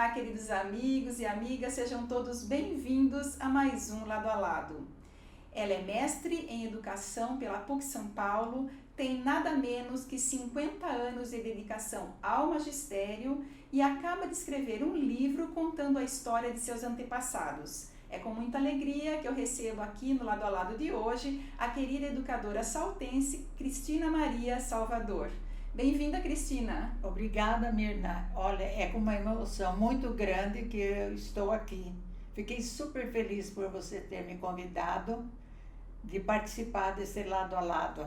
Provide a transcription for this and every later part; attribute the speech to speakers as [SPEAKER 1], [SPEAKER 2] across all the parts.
[SPEAKER 1] Olá, queridos amigos e amigas, sejam todos bem-vindos a mais um Lado a Lado. Ela é mestre em educação pela PUC São Paulo, tem nada menos que 50 anos de dedicação ao magistério e acaba de escrever um livro contando a história de seus antepassados. É com muita alegria que eu recebo aqui no Lado a Lado de hoje a querida educadora saltense Cristina Maria Salvador. Bem-vinda, Cristina.
[SPEAKER 2] Obrigada, Mirna. Olha, é com uma emoção muito grande que eu estou aqui. Fiquei super feliz por você ter me convidado de participar desse Lado a Lado.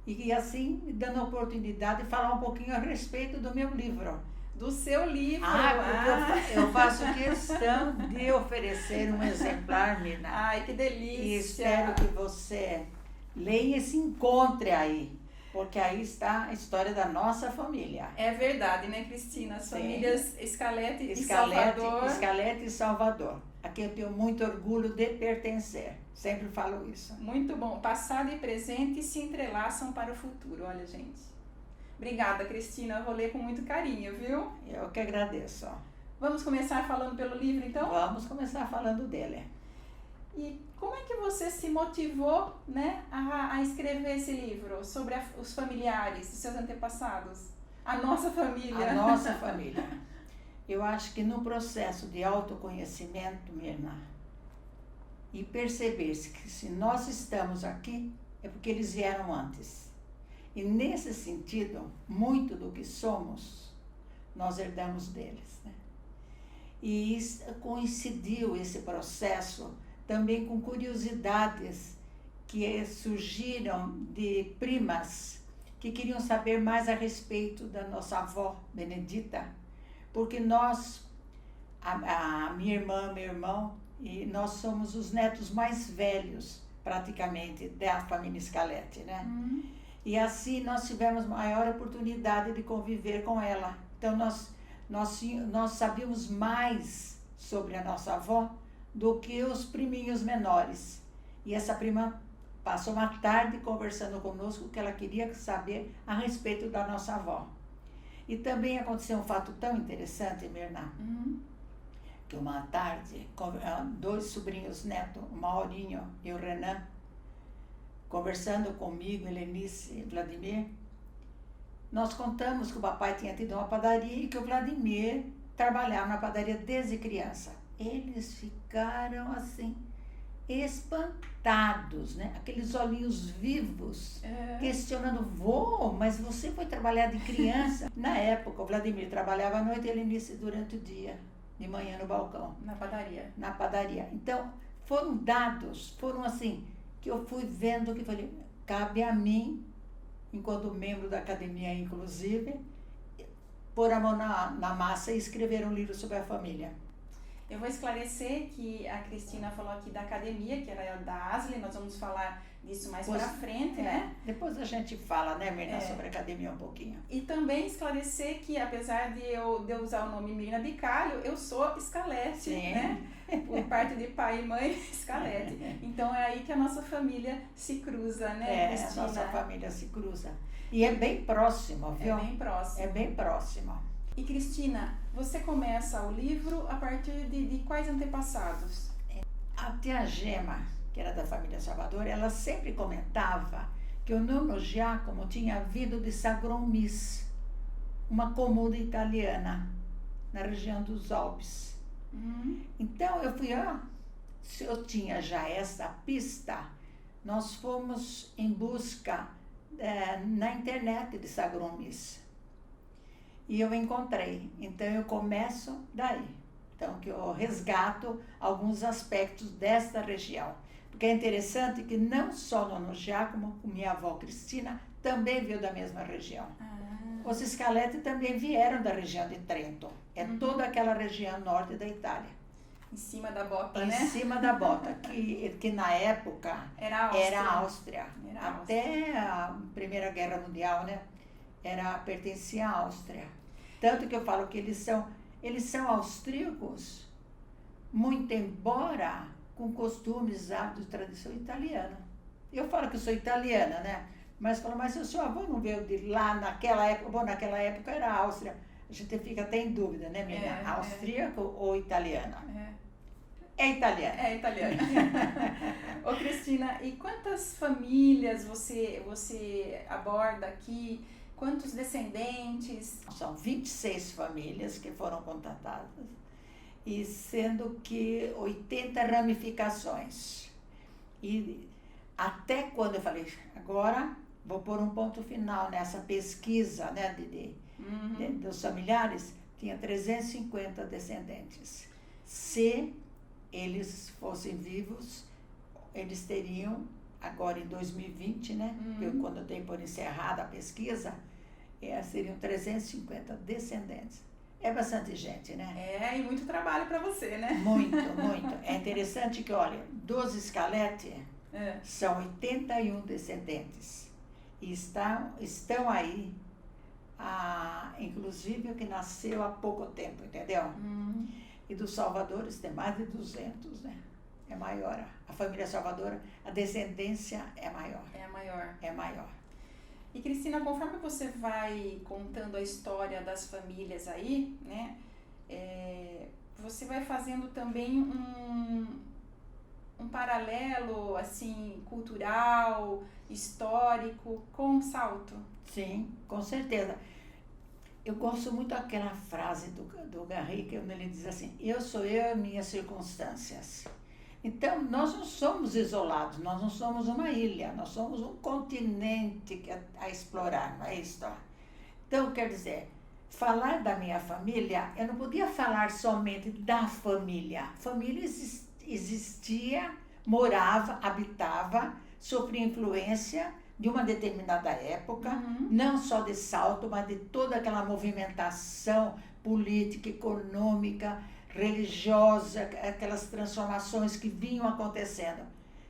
[SPEAKER 2] E assim, me dando a oportunidade de falar um pouquinho a respeito do meu livro.
[SPEAKER 1] Do seu livro.
[SPEAKER 2] Porque eu faço questão de oferecer um exemplar, Mirna.
[SPEAKER 1] Ai, que delícia.
[SPEAKER 2] E espero que você leia e se encontre aí. Porque aí está a história da nossa família.
[SPEAKER 1] É verdade, né, Cristina? As famílias Scaletti e
[SPEAKER 2] Salvador. Aqui eu tenho muito orgulho de pertencer. Sempre falo isso.
[SPEAKER 1] Muito bom. Passado e presente se entrelaçam para o futuro. Olha, gente. Obrigada, Cristina. Eu vou ler com muito carinho, viu?
[SPEAKER 2] Eu que agradeço.
[SPEAKER 1] Vamos começar falando pelo livro, então?
[SPEAKER 2] Vamos começar falando dele.
[SPEAKER 1] E como é que você se motivou, né, a escrever esse livro sobre os familiares, os seus antepassados? A nossa família.
[SPEAKER 2] A nossa família. Eu acho que no processo de autoconhecimento, Mirna, e perceber-se que se nós estamos aqui, é porque eles vieram antes. E nesse sentido, muito do que somos, nós herdamos deles, né? E coincidiu esse processo também com curiosidades que surgiram de primas que queriam saber mais a respeito da nossa avó Benedita, porque nós, a minha irmã, meu irmão, e nós somos os netos mais velhos, praticamente, da família Scaletti, né? E assim nós tivemos maior oportunidade de conviver com ela. Então nós sabíamos mais sobre a nossa avó do que os priminhos menores. E essa prima passou uma tarde conversando conosco que ela queria saber a respeito da nossa avó. E também aconteceu um fato tão interessante, Mirna, que uma tarde, dois sobrinhos netos, o Maurinho e o Renan, conversando comigo, Helenice e Vladimir, nós contamos que o papai tinha tido uma padaria e que o Vladimir trabalhava na padaria desde criança. Eles ficaram assim, espantados, né? Aqueles olhinhos vivos, questionando, vô, mas você foi trabalhar de criança? Na época, o Vladimir trabalhava à noite e ele Helenice durante o dia, de manhã no balcão.
[SPEAKER 1] Na padaria.
[SPEAKER 2] Na padaria. Então, foram assim, que eu fui vendo, que falei, cabe a mim, enquanto membro da academia, inclusive, pôr a mão na massa e escrever um livro sobre a família.
[SPEAKER 1] Eu vou esclarecer que a Cristina falou aqui da academia, que era da ASLE, nós vamos falar disso mais pra frente, né?
[SPEAKER 2] Depois a gente fala, né, Mirna, sobre a academia um pouquinho.
[SPEAKER 1] E também esclarecer que, apesar de eu usar o nome Mirna Bicalho, eu sou Scaletti, né? Por parte de pai e mãe, Scaletti. Então é aí que a nossa família se cruza, né, Cristina?
[SPEAKER 2] A nossa família se cruza. E é bem próximo, viu?
[SPEAKER 1] É bem próximo.
[SPEAKER 2] É bem próximo.
[SPEAKER 1] E Cristina, você começa o livro a partir de quais antepassados?
[SPEAKER 2] A tia Gema, que era da família Salvador, ela sempre comentava que o nono Giacomo tinha vindo de Sagrão-Mis, uma comuna italiana, na região dos Alpes. Então eu fui, se eu tinha já essa pista, nós fomos em busca na internet de Sagrão-Mis. E eu encontrei, então eu começo daí. Então que eu resgato alguns aspectos desta região. Porque é interessante que não só Nono Giacomo, como minha avó Cristina, também veio da mesma região. Os Scaletti também vieram da região de Trento. É toda aquela região norte da Itália.
[SPEAKER 1] Em cima da bota, né?
[SPEAKER 2] Em cima da bota, que na época era a Áustria. Até a Primeira Guerra Mundial, né? Pertencia à Áustria. Tanto que eu falo que eles são austríacos, muito embora com costumes, hábitos, tradição italiana. Eu falo que eu sou italiana, né? Mas falo, mas o seu avô não veio de lá naquela época? Bom, naquela época era a Áustria. a gente fica até em dúvida, né, menina? Austríaco ou italiana?
[SPEAKER 1] É
[SPEAKER 2] italiana.
[SPEAKER 1] É italiana. Ô, Cristina, e quantas famílias você aborda aqui? Quantos descendentes?
[SPEAKER 2] São 26 famílias que foram contatadas, e sendo que 80 ramificações. E até quando eu falei, agora vou pôr um ponto final nessa pesquisa, né, dos familiares, tinha 350 descendentes. Se eles fossem vivos, eles teriam, agora em 2020, né, quando eu dei por encerrada a pesquisa, seriam 350 descendentes. É bastante gente, né?
[SPEAKER 1] E muito trabalho para você, né?
[SPEAKER 2] Muito, muito. É interessante que, olha, dos esqueletos são 81 descendentes. E estão aí, inclusive o que nasceu há pouco tempo, entendeu? E dos salvadores tem mais de 200, né? É maior. A família salvadora, a descendência é maior. É maior.
[SPEAKER 1] E, Cristina, conforme você vai contando a história das famílias aí, né? Você vai fazendo também um paralelo, assim, cultural, histórico, com Salto.
[SPEAKER 2] Sim, com certeza. Eu gosto muito daquela frase do Garrick, onde ele diz assim, eu sou eu e minhas circunstâncias. Então, nós não somos isolados, nós não somos uma ilha, nós somos um continente a explorar, não é isso? Então, quer dizer, falar da minha família, eu não podia falar somente da família. A família existia, morava, habitava, sofria influência de uma determinada época, não só de Salto, mas de toda aquela movimentação política, econômica, religiosa, aquelas transformações que vinham acontecendo.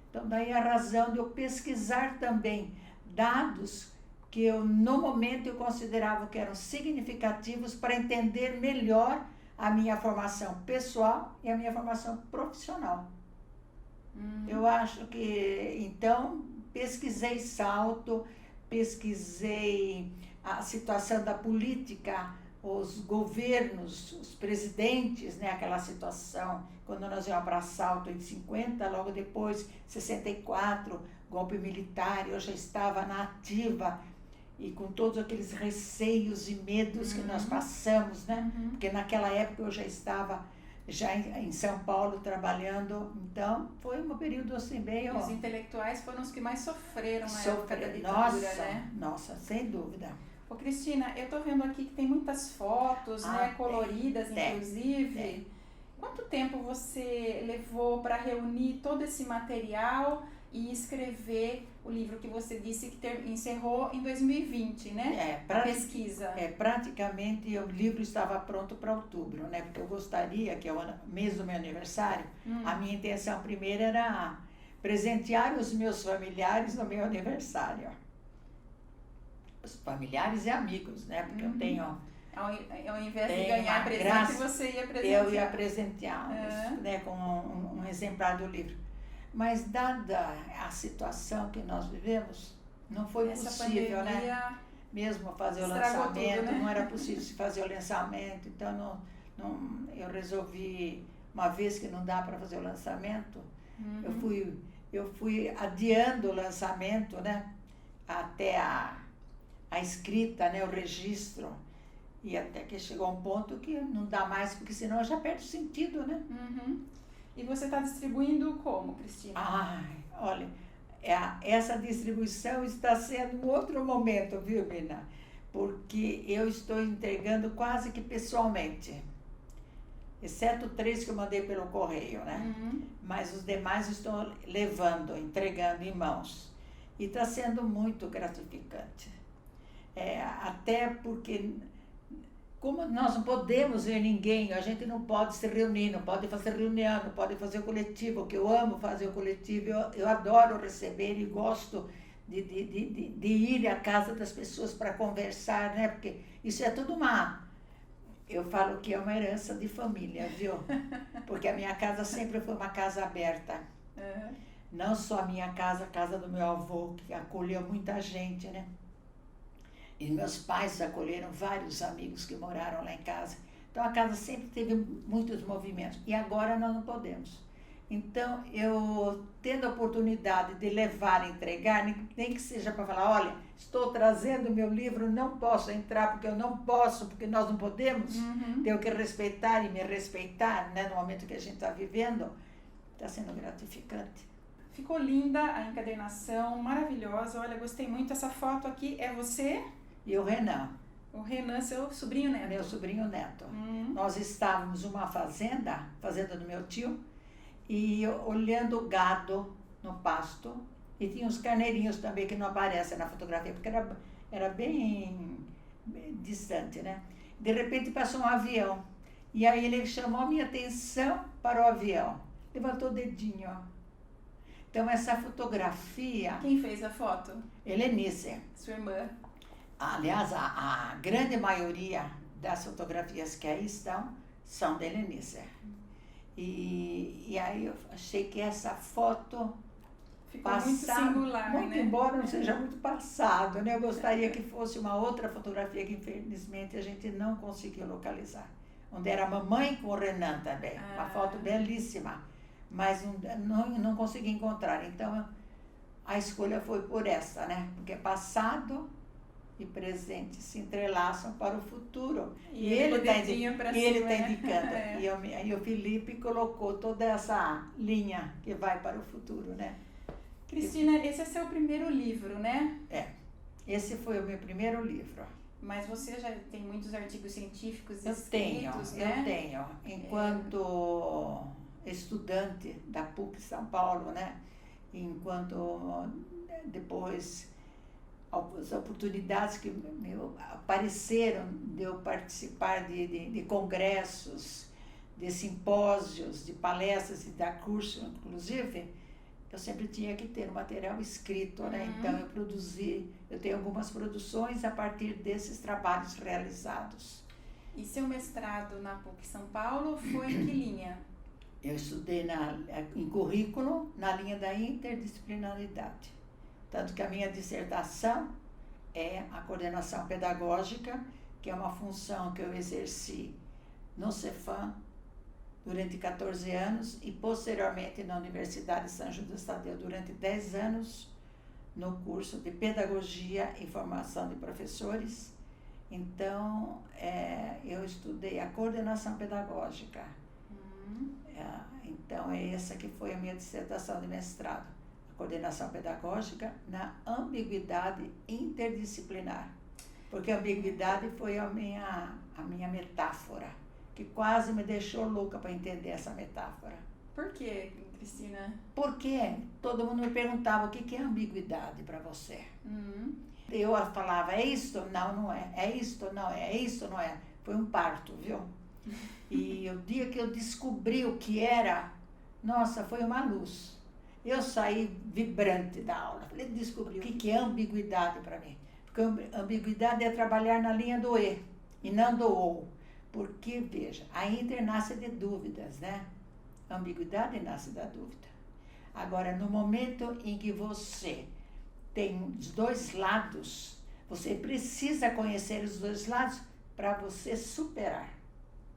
[SPEAKER 2] Então, daí a razão de eu pesquisar também dados que eu, no momento, eu considerava que eram significativos para entender melhor a minha formação pessoal e a minha formação profissional. Eu acho que, então, pesquisei Salto, pesquisei a situação da política, os governos, os presidentes, né, aquela situação, quando nós íamos para Salto em 50, logo depois, 64, golpe militar, eu já estava na ativa, e com todos aqueles receios e medos que nós passamos, né, porque naquela época eu já estava em São Paulo trabalhando, então foi um período assim bem...
[SPEAKER 1] Os intelectuais foram os que mais sofreram na época da ditadura, né?
[SPEAKER 2] Nossa, sem dúvida.
[SPEAKER 1] Ô, Cristina, eu tô vendo aqui que tem muitas fotos, né, coloridas, inclusive.
[SPEAKER 2] Tem.
[SPEAKER 1] Quanto tempo você levou para reunir todo esse material e escrever o livro que você disse que encerrou em 2020, né? A pesquisa.
[SPEAKER 2] Praticamente o livro estava pronto para outubro, né? Porque eu gostaria que, mês do meu aniversário, a minha intenção primeira era presentear os meus familiares no meu aniversário. Os familiares e amigos, né? Porque eu tenho...
[SPEAKER 1] Ao invés de ganhar presente, você ia presentear.
[SPEAKER 2] Eu ia presenteá-los, né? Com um exemplar do livro. Mas, dada a situação que nós vivemos, não foi possível, né? Mesmo fazer o lançamento, tudo, né? Não era possível fazer o lançamento. Então, eu resolvi, uma vez que não dá para fazer o lançamento, eu fui adiando o lançamento, né? Até a escrita, né? O registro. E até que chegou um ponto que não dá mais, porque senão já perde o sentido, né?
[SPEAKER 1] E você está distribuindo como, Cristina?
[SPEAKER 2] Olha, essa distribuição está sendo um outro momento, viu, Mina? Porque eu estou entregando quase que pessoalmente. Exceto 3 que eu mandei pelo correio, né? Mas os demais estou levando, entregando em mãos. E está sendo muito gratificante. Até porque... Como nós não podemos ver ninguém, a gente não pode se reunir, não pode fazer reunião, não pode fazer o coletivo, que eu amo fazer o coletivo, eu adoro receber e gosto de ir à casa das pessoas para conversar, né? Porque isso é tudo eu falo que é uma herança de família, viu? Porque a minha casa sempre foi uma casa aberta. Não só a minha casa, a casa do meu avô, que acolheu muita gente, né? E meus pais acolheram vários amigos que moraram lá em casa. Então a casa sempre teve muitos movimentos. E agora nós não podemos. Então eu tendo a oportunidade de levar, entregar, nem que seja para falar, olha, estou trazendo meu livro, não posso entrar porque eu não posso, porque nós não podemos. Tenho que respeitar e me respeitar, né, no momento que a gente está vivendo. Está sendo gratificante.
[SPEAKER 1] Ficou linda a encadernação, maravilhosa. Olha, gostei muito. Essa foto aqui é você?
[SPEAKER 2] E o Renan.
[SPEAKER 1] O Renan, seu sobrinho neto.
[SPEAKER 2] Meu sobrinho neto. Nós estávamos numa fazenda do meu tio, e olhando o gado no pasto, e tinha uns carneirinhos também que não aparecem na fotografia, porque era bem distante, né? De repente passou um avião, e aí ele chamou a minha atenção para o avião, levantou o dedinho, ó. Então essa fotografia...
[SPEAKER 1] Quem fez a foto?
[SPEAKER 2] Helenice.
[SPEAKER 1] Sua irmã.
[SPEAKER 2] Aliás, a grande maioria das fotografias que aí estão são da Helenice. E aí eu achei que essa foto
[SPEAKER 1] ficou muito singular,
[SPEAKER 2] muito,
[SPEAKER 1] né?
[SPEAKER 2] Embora não seja muito passado, né? Eu gostaria que fosse uma outra fotografia que infelizmente a gente não conseguiu localizar. Onde era a mamãe com o Renan também. Uma foto belíssima, mas não consegui encontrar. Então a escolha foi por essa, né? Porque passado e presente se entrelaçam para o futuro.
[SPEAKER 1] E ele está
[SPEAKER 2] indicando. E o Felipe colocou toda essa linha que vai para o futuro, né?
[SPEAKER 1] Cristina, esse é seu primeiro livro, né?
[SPEAKER 2] É, esse foi o meu primeiro livro.
[SPEAKER 1] Mas você já tem muitos artigos científicos
[SPEAKER 2] escritos, né? Eu tenho. Enquanto estudante da PUC São Paulo, né? Enquanto depois... as oportunidades que apareceram de eu participar de congressos, de simpósios, de palestras e dar curso, inclusive, eu sempre tinha que ter um material escrito, né? Então eu tenho algumas produções a partir desses trabalhos realizados.
[SPEAKER 1] E seu mestrado na PUC São Paulo foi em que linha?
[SPEAKER 2] Eu estudei em currículo, na linha da interdisciplinaridade. Tanto que a minha dissertação é a coordenação pedagógica, que é uma função que eu exerci no Cefam durante 14 anos e posteriormente na Universidade São Judas Tadeu durante 10 anos no curso de Pedagogia e Formação de Professores. Então, eu estudei a coordenação pedagógica. Então, essa que foi a minha dissertação de mestrado. Coordenação pedagógica na ambiguidade interdisciplinar. Porque a ambiguidade foi a minha metáfora, que quase me deixou louca para entender essa metáfora.
[SPEAKER 1] Por quê, Cristina?
[SPEAKER 2] Porque todo mundo me perguntava o que é ambiguidade para você. Eu falava, é isto? Não, não é. É isto? Não é. É isto? Não é. Foi um parto, viu? E o dia que eu descobri o que era, nossa, foi uma luz. Eu saí vibrante da aula. Falei, descobri o que é ambiguidade para mim. Porque ambiguidade é trabalhar na linha do e não do ou. Porque, veja, a inter nasce de dúvidas, né? A ambiguidade nasce da dúvida. Agora, no momento em que você tem os dois lados, você precisa conhecer os dois lados para você superar.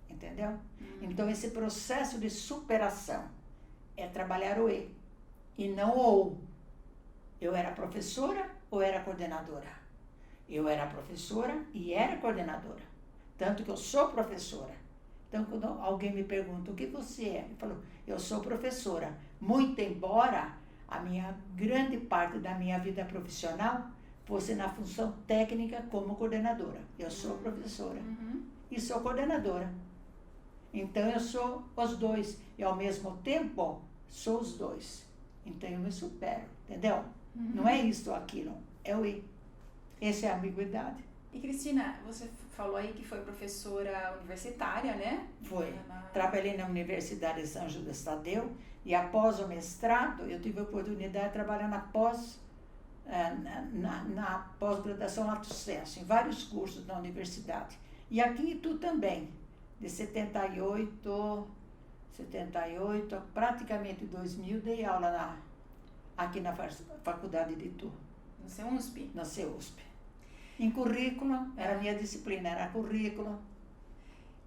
[SPEAKER 2] Entendeu? Então, esse processo de superação é trabalhar o e não o ou. Eu era professora ou era coordenadora? Eu era professora e era coordenadora. Tanto que eu sou professora. Então, quando alguém me pergunta, o que você é? Eu falo, eu sou professora. Muito embora a minha grande parte da minha vida profissional fosse na função técnica como coordenadora. Eu sou professora e sou coordenadora. Então, eu sou os dois. E, ao mesmo tempo, sou os dois. Então, eu me supero, entendeu? Não é isso ou aquilo, é o e. Essa é a ambiguidade.
[SPEAKER 1] E, Cristina, você falou aí que foi professora universitária, né?
[SPEAKER 2] Foi. Trabalhei na Universidade de São Judas Tadeu e, após o mestrado, eu tive a oportunidade de trabalhar na pós-graduação Lato Sensu, em vários cursos da universidade. E aqui em Itu também, de 78 a praticamente 2000, dei aula aqui na Faculdade de Itu.
[SPEAKER 1] No CEUSP?
[SPEAKER 2] Na CEUSP. Em currículo, era a minha disciplina, era currículo.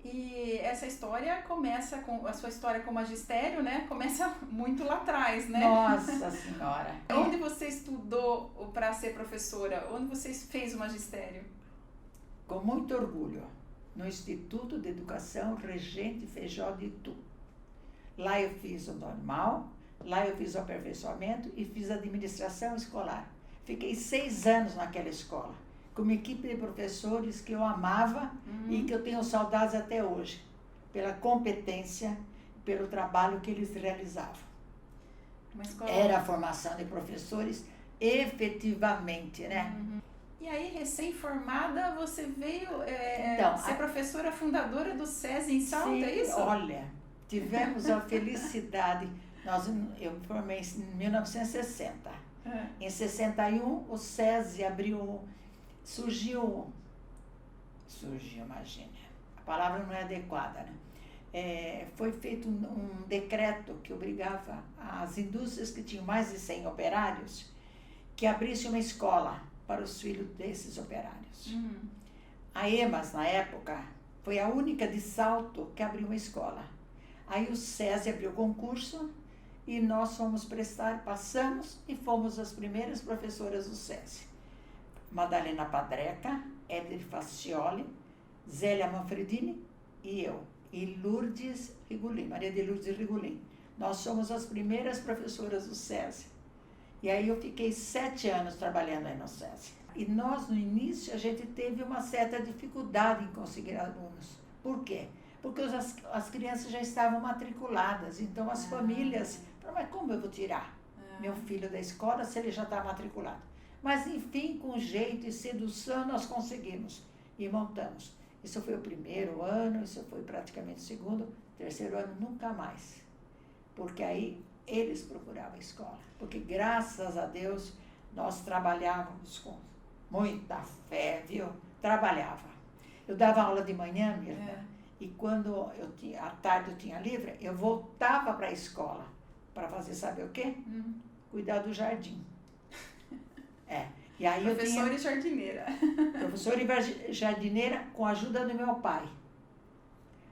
[SPEAKER 1] E essa história começa com a sua história com o magistério, né? Começa muito lá atrás, né?
[SPEAKER 2] Nossa Senhora!
[SPEAKER 1] Onde você estudou para ser professora? Onde você fez o magistério?
[SPEAKER 2] Com muito orgulho, no Instituto de Educação Regente Feijó de Itu. Lá eu fiz o normal, lá eu fiz o aperfeiçoamento e fiz a administração escolar. Fiquei 6 anos naquela escola, com uma equipe de professores que eu amava e que eu tenho saudades até hoje, pela competência, pelo trabalho que eles realizavam. Era a formação de professores efetivamente, né?
[SPEAKER 1] E aí, recém-formada, você veio ser professora fundadora do SESI em Salta,
[SPEAKER 2] sim,
[SPEAKER 1] é isso?
[SPEAKER 2] Olha, tivemos a felicidade, eu me formei em 1960. Em 61, o SESI surgiu, imagina, a palavra não é adequada, né? Foi feito um decreto que obrigava as indústrias que tinham mais de 100 operários que abrissem uma escola para os filhos desses operários. A EMAS, na época, foi a única de Salto que abriu uma escola. Aí o SESI abriu o concurso e nós fomos prestar, passamos e fomos as primeiras professoras do SESI. Madalena Padreca, Éder Facioli, Zélia Manfredini e eu. E Lourdes Rigulin, Maria de Lourdes Rigulin. Nós somos as primeiras professoras do SESI. E aí eu fiquei 7 anos trabalhando aí no SESI. E nós, no início, a gente teve uma certa dificuldade em conseguir alunos. Por quê? Porque as crianças já estavam matriculadas, então as famílias falaram, mas como eu vou tirar meu filho da escola se ele já está matriculado? Mas, enfim, com jeito e sedução, nós conseguimos e montamos. Isso foi o primeiro ano, isso foi praticamente o segundo, terceiro ano, nunca mais. Porque aí eles procuravam a escola. Porque, graças a Deus, nós trabalhávamos com muita fé, viu? Trabalhava. Eu dava aula de manhã, minha irmã, e quando à tarde eu tinha livre, eu voltava para a escola para fazer, sabe o quê? Cuidar do jardim. E aí
[SPEAKER 1] professora e jardineira.
[SPEAKER 2] Professora e jardineira com a ajuda do meu pai.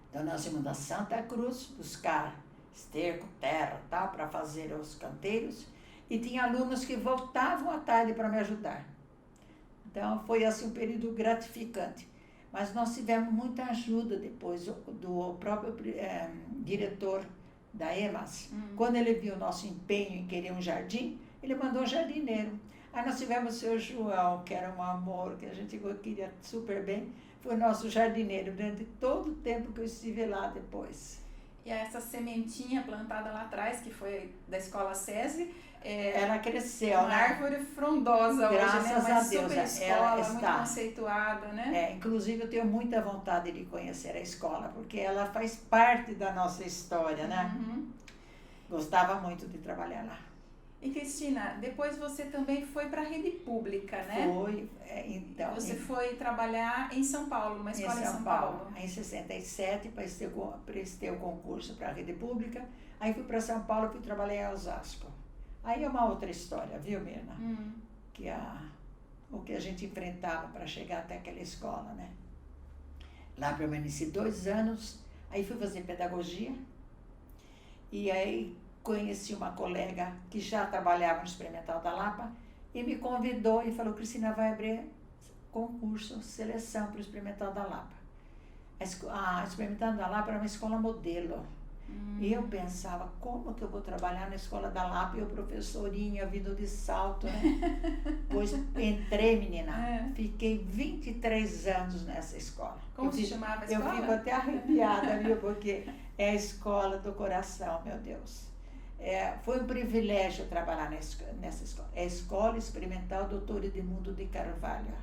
[SPEAKER 2] Então nós íamos da Santa Cruz buscar esterco, terra, tal, para fazer os canteiros. E tinha alunos que voltavam à tarde para me ajudar. Então foi assim um período gratificante. Mas nós tivemos muita ajuda depois do próprio diretor da EMAS. Quando ele viu o nosso empenho em querer um jardim, ele mandou um jardineiro. Aí nós tivemos o seu João, que era um amor, que a gente queria super bem. Foi nosso jardineiro durante todo o tempo que eu estive lá depois.
[SPEAKER 1] E essa sementinha plantada lá atrás, que foi da escola SESI,
[SPEAKER 2] ela cresceu,
[SPEAKER 1] uma árvore frondosa
[SPEAKER 2] graças
[SPEAKER 1] hoje, né? Uma
[SPEAKER 2] a Deus,
[SPEAKER 1] super escola, muito conceituada, né?
[SPEAKER 2] Inclusive eu tenho muita vontade de conhecer a escola, porque ela faz parte da nossa história, né? Gostava muito de trabalhar lá.
[SPEAKER 1] E Cristina, depois você também foi para a rede pública, né?
[SPEAKER 2] Foi, então.
[SPEAKER 1] Você foi trabalhar em São Paulo, uma escola em São Paulo.
[SPEAKER 2] Em 67, prestei o concurso para a rede pública. Aí fui para São Paulo e fui trabalhar em Osasco. Aí é uma outra história, viu, Mirna? Que o que a gente enfrentava para chegar até aquela escola, né? Lá permaneci 2 anos, aí fui fazer pedagogia. E aí conheci uma colega que já trabalhava no Experimental da Lapa e me convidou e falou, Cristina, vai abrir concurso, seleção para o Experimental da Lapa. A Experimental da Lapa era uma escola modelo. E eu pensava, como que eu vou trabalhar na escola da Lapa e eu professorinha, vindo de Salto, né? Pois entrei, menina, fiquei 23 anos nessa escoala.
[SPEAKER 1] Como se chamava a escola?
[SPEAKER 2] Eu fico até arrepiada, viu? Porque é a escola do coração, meu Deus. Foi um privilégio trabalhar nessa escola. É a Escola Experimental Dr. Edmundo de Carvalho.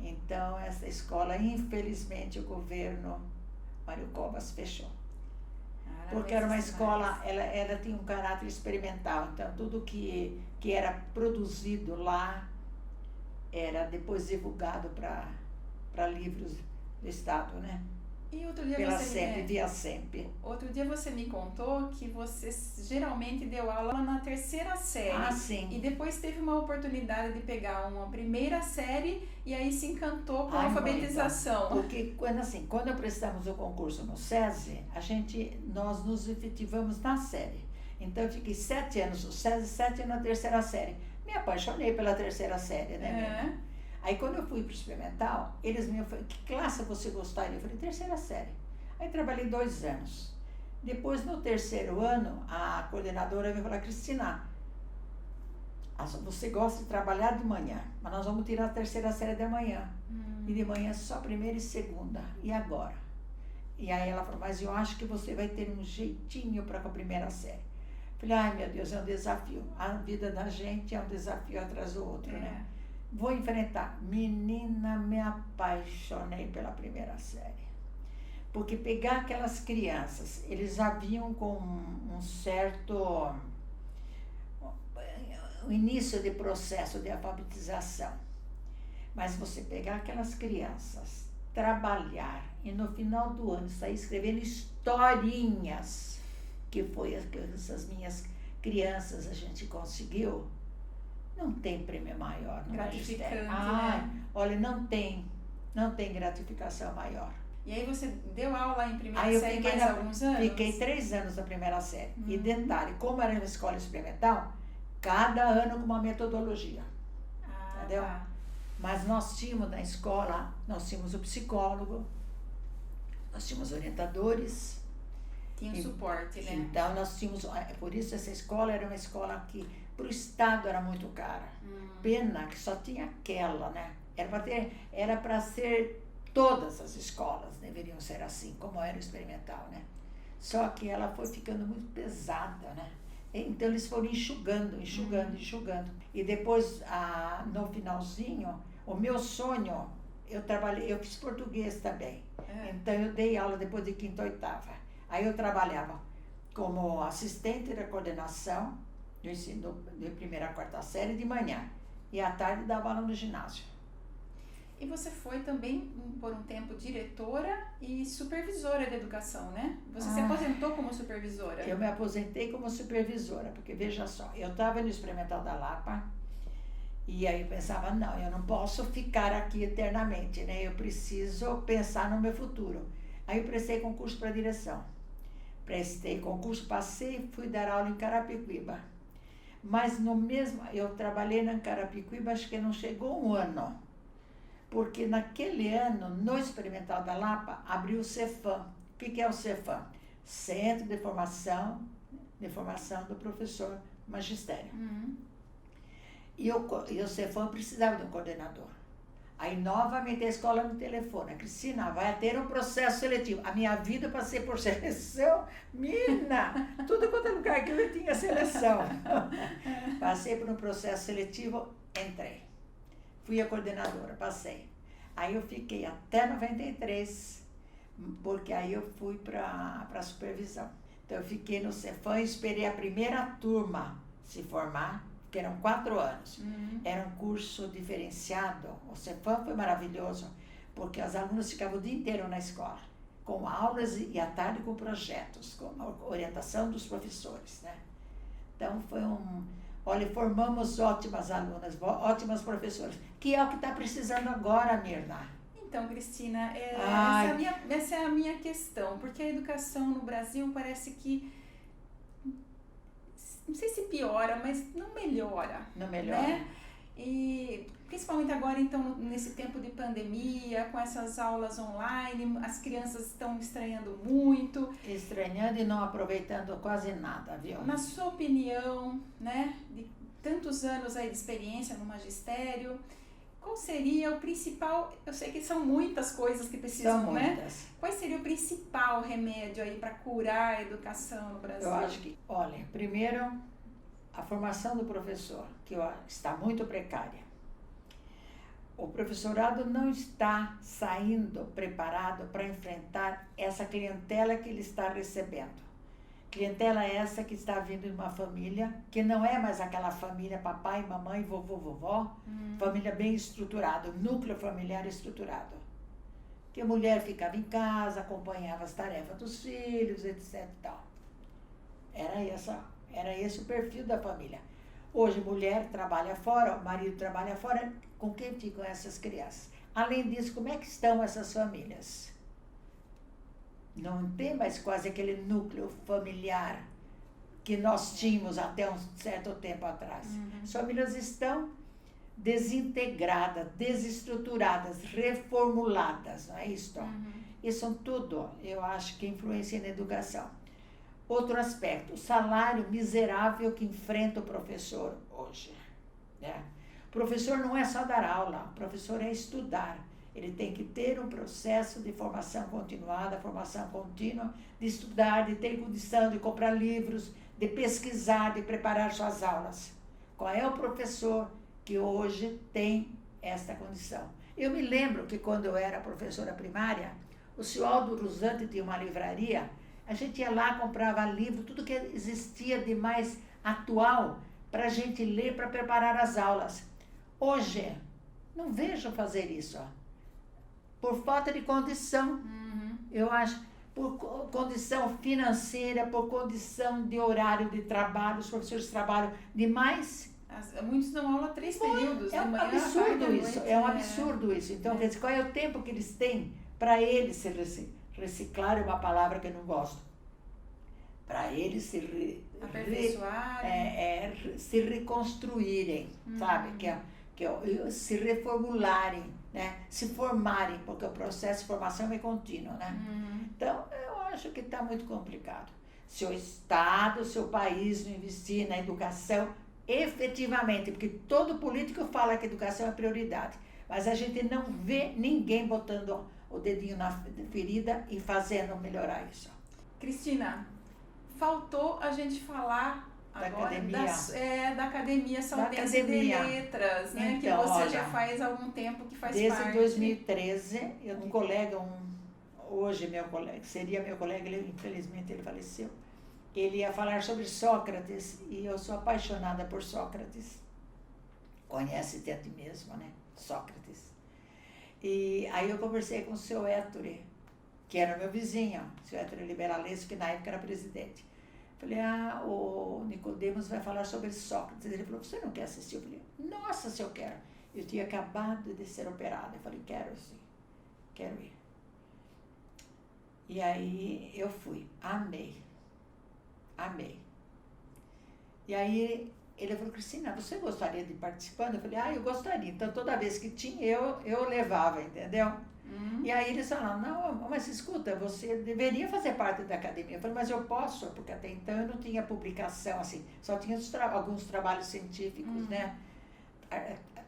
[SPEAKER 2] Então, essa escola, infelizmente, o governo Mário Covas fechou. Porque era uma escola, ela tinha um caráter experimental. Então, tudo que era produzido lá era depois divulgado para livros do Estado, né?
[SPEAKER 1] E outro dia
[SPEAKER 2] pela
[SPEAKER 1] você
[SPEAKER 2] SEMP, via SEMP.
[SPEAKER 1] Outro dia você me contou que você geralmente deu aula na terceira série.
[SPEAKER 2] Ah, sim.
[SPEAKER 1] E depois teve uma oportunidade de pegar uma primeira série e aí se encantou com a alfabetização.
[SPEAKER 2] Porque quando prestamos o concurso no SESI, nós nos efetivamos na série. Então eu fiquei 7 anos no SESI, 7 anos na terceira série. Me apaixonei pela terceira série, né? Aí quando eu fui para o experimental, eles me falaram, que classe você gostaria? Eu falei, terceira série. Aí trabalhei 2 anos. Depois, no terceiro ano, a coordenadora me falou, Cristina, você gosta de trabalhar de manhã, mas nós vamos tirar a terceira série de manhã. E de manhã só primeira e segunda. E agora? E aí ela falou, mas eu acho que você vai ter um jeitinho para a primeira série. Falei, ai meu Deus, é um desafio. A vida da gente é um desafio atrás do outro, né? Vou enfrentar. Menina, me apaixonei pela primeira série. Porque pegar aquelas crianças, eles já vinham com um certo o início de processo de alfabetização. Mas você pegar aquelas crianças, trabalhar e no final do ano sair escrevendo historinhas, que foi essas minhas crianças a gente conseguiu, não tem prêmio maior no magistério.
[SPEAKER 1] Né?
[SPEAKER 2] Olha, não tem gratificação maior.
[SPEAKER 1] E aí você deu aula em primeira série mais alguns anos?
[SPEAKER 2] Fiquei 3 anos na primeira série. E detalhe, como era uma escola experimental, cada ano com uma metodologia. Entendeu?
[SPEAKER 1] Tá.
[SPEAKER 2] Mas nós tínhamos na escola, nós tínhamos o psicólogo, nós tínhamos orientadores.
[SPEAKER 1] Tinha um suporte, né?
[SPEAKER 2] Então nós tínhamos, por isso essa escola era uma escola que para o Estado era muito cara. Pena que só tinha aquela, né? Era para ser todas as escolas, deveriam ser assim, como era o experimental, né? Só que ela foi ficando muito pesada, né? Então eles foram enxugando. E depois, no finalzinho, o meu sonho, eu fiz português também. Então eu dei aula depois de 5ª e 8ª. Aí eu trabalhava como assistente da coordenação do ensino de 1ª a 4ª série de manhã. E à tarde dava aula no ginásio.
[SPEAKER 1] E você foi também, por um tempo, diretora e supervisora de educação, né? Você se aposentou como supervisora?
[SPEAKER 2] Eu me aposentei como supervisora, porque veja só, eu estava no Experimental da Lapa e aí eu pensava, não, eu não posso ficar aqui eternamente, né? Eu preciso pensar no meu futuro. Aí eu prestei concurso para direção. Prestei concurso, passei e fui dar aula em Carapicuíba. Mas eu trabalhei na Carapicuíba, acho que não chegou um ano. Porque naquele ano, no Experimental da Lapa, abriu o Cefam. O que é o Cefam? Centro de Formação do Professor Magistério. E o Cefam precisava de um coordenador. Aí, novamente, a escola me telefona. Cristina, vai ter um processo seletivo. A minha vida eu passei por seleção. Mina, tudo quanto é lugar que eu tinha seleção. Passei por um processo seletivo, entrei. Fui a coordenadora, passei. Aí eu fiquei até 93, porque aí eu fui para a supervisão. Então eu fiquei no Cefam e esperei a primeira turma se formar, que eram 4 anos. Era um curso diferenciado. O Cefam foi maravilhoso, porque as alunas ficavam o dia inteiro na escola, com aulas e à tarde com projetos, com a orientação dos professores, né? Então foi Olha, formamos ótimas alunas, ótimas professoras, que é o que está precisando agora, Mirna.
[SPEAKER 1] Então, Cristina, essa é a minha questão, porque a educação no Brasil parece que, não sei se piora, mas não melhora.
[SPEAKER 2] Não melhora.
[SPEAKER 1] Né? E principalmente agora, então, nesse tempo de pandemia, com essas aulas online, as crianças estão estranhando muito.
[SPEAKER 2] Estranhando e não aproveitando quase nada, viu?
[SPEAKER 1] Na sua opinião, né, de tantos anos aí de experiência no magistério, qual seria o principal, eu sei que são muitas coisas que precisam,
[SPEAKER 2] são muitas.
[SPEAKER 1] Qual seria o principal remédio aí para curar a educação no Brasil?
[SPEAKER 2] Eu acho que, olha, primeiro, a formação do professor, que está muito precária. O professorado não está saindo preparado para enfrentar essa clientela que ele está recebendo. Clientela essa que está vindo de uma família que não é mais aquela família papai, mamãe, vovô, vovó, família bem estruturada, núcleo familiar estruturado. Que a mulher ficava em casa, acompanhava as tarefas dos filhos, etc. e tal. Era esse o perfil da família. Hoje, mulher trabalha fora, o marido trabalha fora, com quem ficam essas crianças? Além disso, como é que estão essas famílias? Não tem mais quase aquele núcleo familiar que nós tínhamos até um certo tempo atrás. As famílias estão desintegradas, desestruturadas, reformuladas, não é isso? Isso tudo, eu acho que influencia na educação. Outro aspecto, o salário miserável que enfrenta o professor hoje, né? O professor não é só dar aula, o professor é estudar. Ele tem que ter um processo de formação continuada, formação contínua, de estudar, de ter condição de comprar livros, de pesquisar, de preparar suas aulas. Qual é o professor que hoje tem esta condição? Eu me lembro que quando eu era professora primária, o senhor Aldo Rusante tinha uma livraria, a gente ia lá, comprava livro, tudo que existia de mais atual para a gente ler, para preparar as aulas. Hoje, não vejo fazer isso, ó. Por falta de condição, eu acho, por condição financeira, por condição de horário de trabalho, os professores trabalham demais.
[SPEAKER 1] Muitos dão aula 3 períodos,
[SPEAKER 2] é um
[SPEAKER 1] manhã,
[SPEAKER 2] absurdo
[SPEAKER 1] tarde,
[SPEAKER 2] isso,
[SPEAKER 1] noite,
[SPEAKER 2] é um absurdo isso. Então, quer dizer, qual é o tempo que eles têm para eles se reciclar é uma palavra que eu não gosto. Para eles se se reconstruírem, sabe? Se reformularem, né? Se formarem, porque o processo de formação é contínuo, né? Então, eu acho que está muito complicado. Se o Estado, se o país não investir na educação efetivamente, porque todo político fala que a educação é prioridade, mas a gente não vê ninguém botando o dedinho na ferida e fazendo melhorar isso.
[SPEAKER 1] Cristina, faltou a gente falar agora da Academia Saltense de Letras, né? Então, que você já faz algum tempo que faz parte.
[SPEAKER 2] Desde 2013, um colega, hoje meu colega, seria meu colega, infelizmente ele faleceu, ele ia falar sobre Sócrates, e eu sou apaixonada por Sócrates. Conhece-te a ti mesmo, né? Sócrates. E aí eu conversei com o seu Ettore, que era meu vizinho, o seu Ettore Liberalesco, que na época era presidente. Falei, o Nicodemos vai falar sobre Sócrates. Ele falou, você não quer assistir? Eu falei, nossa, se eu quero. Eu tinha acabado de ser operada. Eu falei, quero sim, quero ir. E aí eu fui, amei. E aí ele falou, Cristina, você gostaria de ir participando? Eu falei, eu gostaria. Então toda vez que tinha, eu levava, entendeu? E aí eles falaram, não, mas escuta, você deveria fazer parte da academia. Eu falei, mas eu posso, porque até então eu não tinha publicação, assim, só tinha alguns trabalhos científicos, né?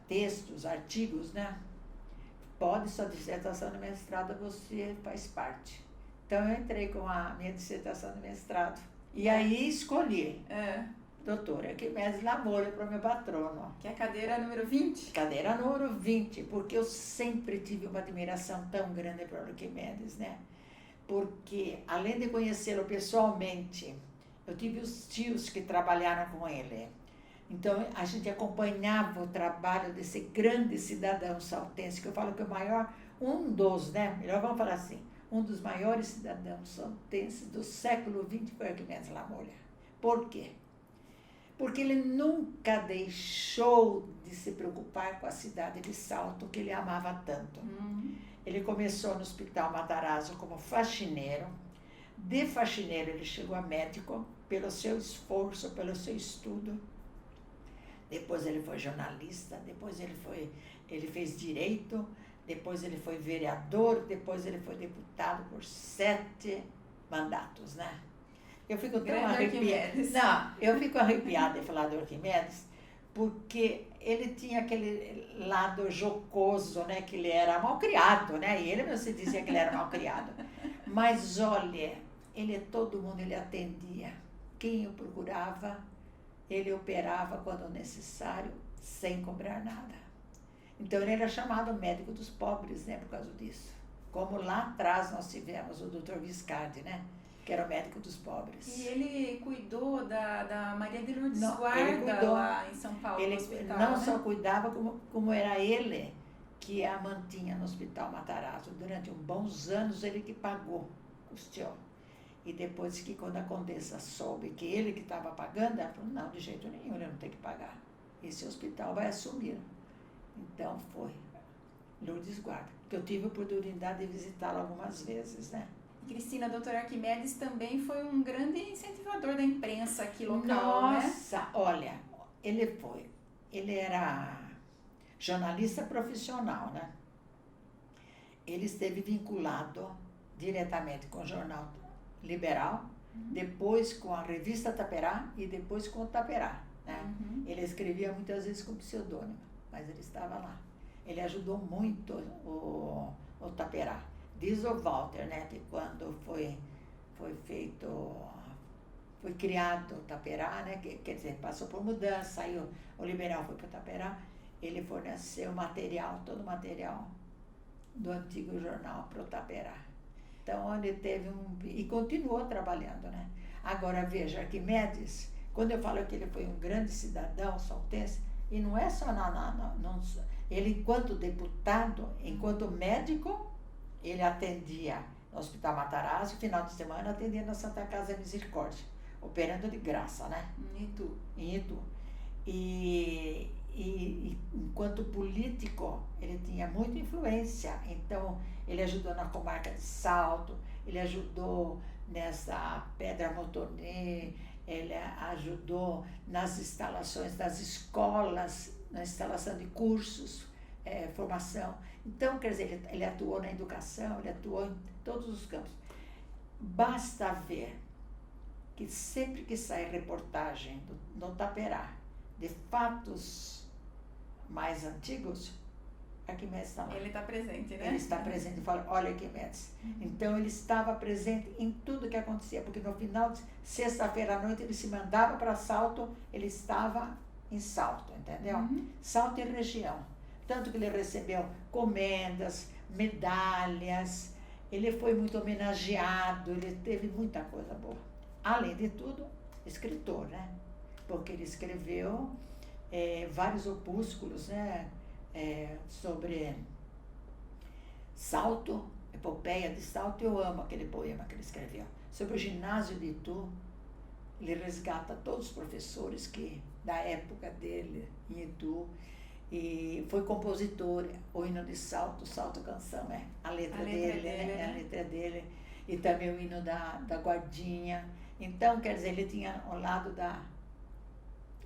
[SPEAKER 2] Textos, artigos, né? Pode, sua dissertação de mestrado, você faz parte. Então eu entrei com a minha dissertação de mestrado. E aí escolhi. Doutora Arquimedes Lamolho para o meu patrono.
[SPEAKER 1] Que é a cadeira número 20?
[SPEAKER 2] Cadeira número 20, porque eu sempre tive uma admiração tão grande para o Arquimedes, né? Porque, além de conhecê-lo pessoalmente, eu tive os tios que trabalharam com ele. Então, a gente acompanhava o trabalho desse grande cidadão saltense, que eu falo que é o maior, melhor vamos falar assim, um dos maiores cidadãos saltenses do século XX foi Arquimedes Lamolho. Por quê? Porque ele nunca deixou de se preocupar com a cidade de Salto, que ele amava tanto. Ele começou no Hospital Matarazzo como faxineiro. De faxineiro ele chegou a médico pelo seu esforço, pelo seu estudo. Depois ele foi jornalista, depois ele fez direito, depois ele foi vereador, depois ele foi deputado por 7 mandatos, né? Eu fico tão arrepiada. Não, eu fico arrepiada de falar do Arquimedes, porque ele tinha aquele lado jocoso, né? Que ele era malcriado, né? E ele mesmo se dizia que ele era malcriado. Mas olha, todo mundo ele atendia. Quem o procurava, ele operava quando necessário, sem cobrar nada. Então ele era chamado médico dos pobres, né? Por causa disso. Como lá atrás nós tivemos o Dr. Viscardi, né? Que era o médico dos pobres.
[SPEAKER 1] E ele cuidou da Maria de Lourdes Guarda lá em São Paulo,
[SPEAKER 2] ele
[SPEAKER 1] no hospital,
[SPEAKER 2] não
[SPEAKER 1] né?
[SPEAKER 2] só cuidava, como era ele que a mantinha no Hospital Matarazzo. Durante bons anos, ele que pagou, custeou. E depois que, quando a Condessa soube que ele que estava pagando, ela falou, não, de jeito nenhum, ele não tem que pagar. Esse hospital vai assumir. Então, foi Lourdes Guarda, que eu tive a oportunidade de visitá-la algumas vezes, né?
[SPEAKER 1] Cristina, a doutora Arquimedes também foi um grande incentivador da imprensa aqui local, né?
[SPEAKER 2] Nossa, olha, ele era jornalista profissional, né? Ele esteve vinculado diretamente com o Jornal Liberal, depois com a revista Taperá e depois com o Taperá, né? Ele escrevia muitas vezes com pseudônimo, mas ele estava lá. Ele ajudou muito o Taperá. Diz o Walter, né, que quando foi criado o Taperá, né, quer dizer, passou por mudança, saiu, o Liberal foi para o Taperá, ele forneceu todo o material do antigo jornal para o Taperá. Então, ele teve e continuou trabalhando, né. Agora, veja, Arquimedes, quando eu falo que ele foi um grande cidadão saltense, e não é só ele, enquanto deputado, enquanto médico, ele atendia no Hospital Matarazzo, final de semana atendia na Santa Casa Misericórdia, operando de graça, né? Em Itu. E enquanto político, ele tinha muita influência. Então, ele ajudou na comarca de Salto, ele ajudou nessa Pedra Motonê, ele ajudou nas instalações das escolas, na instalação de cursos, formação. Então, quer dizer, ele atuou na educação, ele atuou em todos os campos. Basta ver que sempre que sai reportagem no Taperá de fatos mais antigos, Arquimedes está lá.
[SPEAKER 1] Ele está presente, né?
[SPEAKER 2] Ele está presente e fala, olha Arquimedes. Então, ele estava presente em tudo que acontecia, porque no final de sexta-feira à noite ele se mandava para Salto, ele estava em Salto, entendeu? Salto e região. Tanto que ele recebeu comendas, medalhas, ele foi muito homenageado, ele teve muita coisa boa. Além de tudo, escritor, né? Porque ele escreveu vários opúsculos, né? Sobre Salto, Epopeia de Salto, eu amo aquele poema que ele escreveu. Sobre o ginásio de Itu, ele resgata todos os professores da época dele em Itu, e foi compositor, o hino de Salto, Salto Canção, a letra dele, né? A letra dele, e também o hino da Guardinha. Então, quer dizer, ele tinha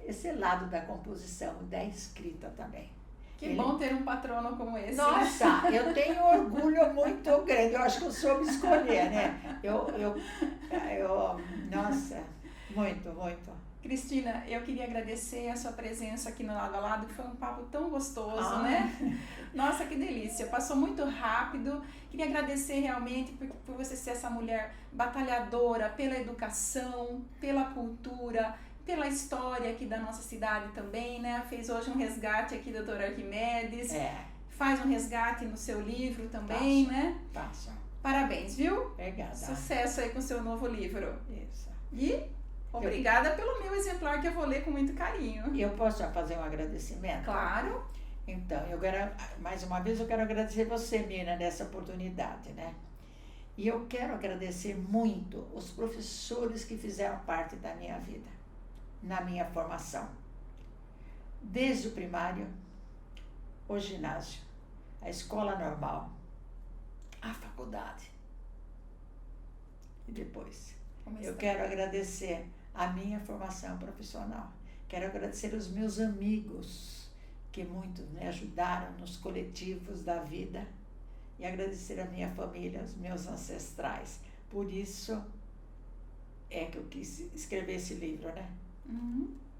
[SPEAKER 2] esse lado da composição, da escrita também.
[SPEAKER 1] Que bom ter um patrono como esse.
[SPEAKER 2] Nossa, eu tenho orgulho muito grande, eu acho que eu soube escolher, né? Nossa, muito, muito.
[SPEAKER 1] Cristina, eu queria agradecer a sua presença aqui no Lado a Lado, que foi um papo tão gostoso, né? Nossa, que delícia, passou muito rápido. Queria agradecer realmente por você ser essa mulher batalhadora pela educação, pela cultura, pela história aqui da nossa cidade também, né? Fez hoje um resgate aqui, doutora Arquimedes. Faz um resgate no seu livro também, né?
[SPEAKER 2] Faço.
[SPEAKER 1] Parabéns, viu?
[SPEAKER 2] Obrigada.
[SPEAKER 1] Sucesso aí com o seu novo livro.
[SPEAKER 2] Isso.
[SPEAKER 1] E obrigada pelo meu exemplar, que eu vou ler com muito carinho.
[SPEAKER 2] E eu posso já fazer um agradecimento?
[SPEAKER 1] Claro.
[SPEAKER 2] Então, mais uma vez, eu quero agradecer você, Mirna, nessa oportunidade, né? E eu quero agradecer muito os professores que fizeram parte da minha vida, na minha formação. Desde o primário, o ginásio, a escola normal, a faculdade. E depois, eu quero agradecer a minha formação profissional. Quero agradecer os meus amigos, que muitos me ajudaram nos coletivos da vida. E agradecer a minha família, os meus ancestrais. Por isso é que eu quis escrever esse livro, né?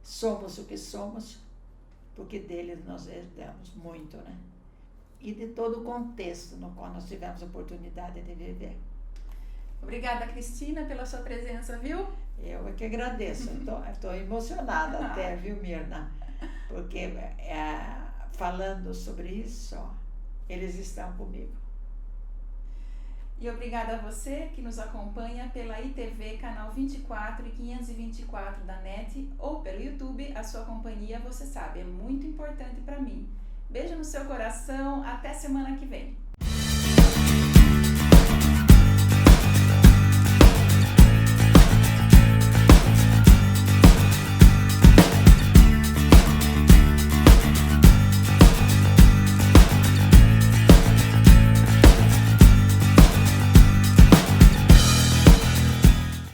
[SPEAKER 2] Somos o que somos, porque deles nós herdamos muito, né? E de todo o contexto no qual nós tivemos a oportunidade de viver.
[SPEAKER 1] Obrigada, Cristina, pela sua presença, viu?
[SPEAKER 2] Eu é que agradeço. Estou emocionada até, viu, Mirna? Porque falando sobre isso, eles estão comigo.
[SPEAKER 1] E obrigada a você que nos acompanha pela ITV, canal 24 e 524 da NET, ou pelo YouTube. A sua companhia, você sabe, é muito importante para mim. Beijo no seu coração, até semana que vem.